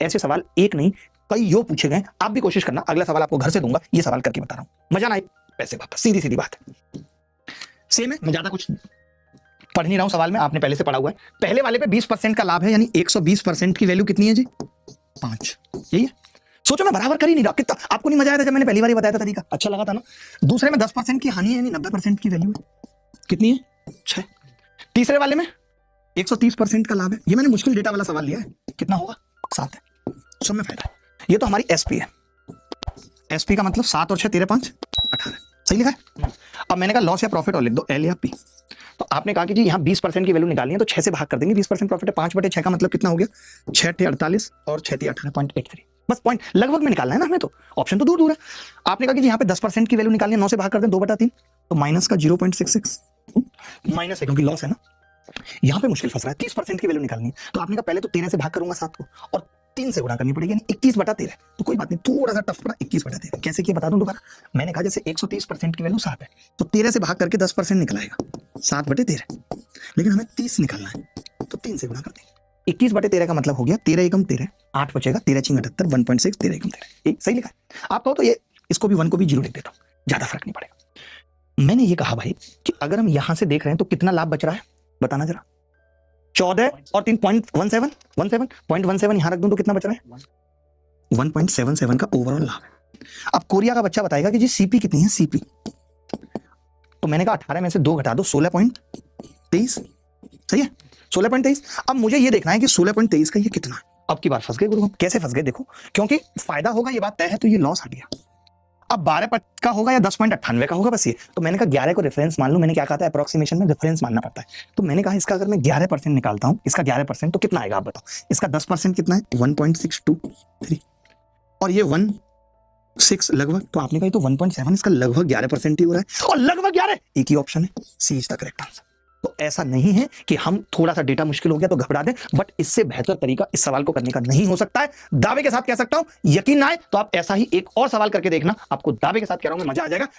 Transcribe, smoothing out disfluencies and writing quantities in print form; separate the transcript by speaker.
Speaker 1: ऐसे सवाल एक नहीं कई यो पूछे गए। आप भी कोशिश करना, अगला सवाल आपको घर से दूंगा, ये सवाल करके बता रहा हूं, मजा ना आए पैसे वापस, सीधी सीधी बात है। सेम है, मैं ज्यादा कुछ पढ़ नहीं रहा हूं सवाल में, आपने पहले से पढ़ा हुआ है। पहले वाले पे 20% का लाभ है, यानी 120% की वैल्यू कितनी है जी? 5। यही है। सोचो मैं बराबर कर ही नहीं रहा, कितना आपको नहीं मजा आया था जब मैंने पहली बार बताया था तरीका, अच्छा लगा था ना। दूसरे में 10% की हानि है, यानी 90% की वैल्यू है, कितनी है? 6। तीसरे वाले में 130% का लाभ है, ये मैंने मुश्किल डेटा वाला सवाल लिया है, कितना होगा? 7 है, सब में फायदा है। ये तो हमारी एसपी है, एसपी का मतलब 7 और 6 13 5 18, सही लिखा है। अब मैंने कहा लॉस या प्रॉफिट और लिख दो, एल या पी। तो आपने कहा कि जी यहाँ 20% की वैल्यू निकालनी है, तो 6 से भाग कर देंगे, 20% प्रॉफिट है, 5/6 का मतलब कितना हो गया? 6 × 48 और 6 × 18.83, बस पॉइंट लगभग में निकालना है ना हमें, तो ऑप्शन तो दूर दूर है। आपने कहा कि यहाँ पे 10% की वैल्यू निकालनी है, 9 से भाग कर दें 2/3, तो माइनस का 0.66 माइनस है क्योंकि लॉस है ना। यहाँ पे मुश्किल फंस रहा है, 30% की वैल्यू निकालनी है, तो आपने कहा पहले तो 13 से भाग करूंगा 7 को और 3 से गुणा करनी पड़ेगी, यानी 21/13। तो कोई बात नहीं, थोड़ा सा टफ पड़ा, 21/13 कैसे किया बता दूं दोबारा। मैंने कहा जैसे 130% की वैल्यू 7 है, तो 13 से भाग करके 10% निकलाएगा 7/13, लेकिन हमें 30 निकालना है, तो 3 से गुणा कर देंगे। 21/13 का मतलब हो गया 13 एकम 13, 8 बचेगा, 13 × 78 1.6, 13 एकम 13, सही लिखा है। आप कहो तो ये इसको भी 1 को भी 0 लिख देता हूँ, ज्यादा फर्क नहीं पड़ेगा। मैंने ये कहा भाई कि अगर हम यहां से देख रहे हैं तो कितना लाभ बच रहा है बताना जरा। 14 और 3.17 यहां रख दूं तो कितना बच रहा है? 1.77 का ओवरऑल लाभ है। अब कोरिया का बच्चा बताएगा कि जी सीपी कितनी है, सीपी। तो मैंने कहा 18 में से 2 घटा दो, 16.23, सही है, 16.23। अब मुझे ये देखना है कि 16.23 का ये कितना है। अब की बार फंस गए गुरु हम, कैसे फंस गए देखो, क्योंकि फायदा होगा ये बात तय है, तो ये लॉस हट गया। अब 12 का होगा या 10.98 का होगा, बस ये। तो मैंने कहा 11 को रेफरेंस मान लो, मैंने क्या कहा था अप्रोक्सीमेशन में रेफरेंस मानना पड़ता है। तो मैंने कहा इसका अगर मैं 11% निकालता हूं, इसका 11% तो कितना आएगा आप बताओ। इसका 10% कितना है? 1.623, और ये 1.6 लगभग, तो आपने कहा तो 1.7, इसका लगभग 11% ही हो रहा है, और लगभग 11 एक ही ऑप्शन है, सी इज द करेक्ट आंसर। तो ऐसा नहीं है कि हम थोड़ा सा डेटा मुश्किल हो गया तो घबरा दें, बट इससे बेहतर तरीका इस सवाल को करने का नहीं हो सकता है। दावे के साथ कह सकता हूं, यकीन ना आए तो आप ऐसा ही एक और सवाल करके देखना, आपको दावे के साथ कह रहा हूं मैं, मजा आ जाएगा।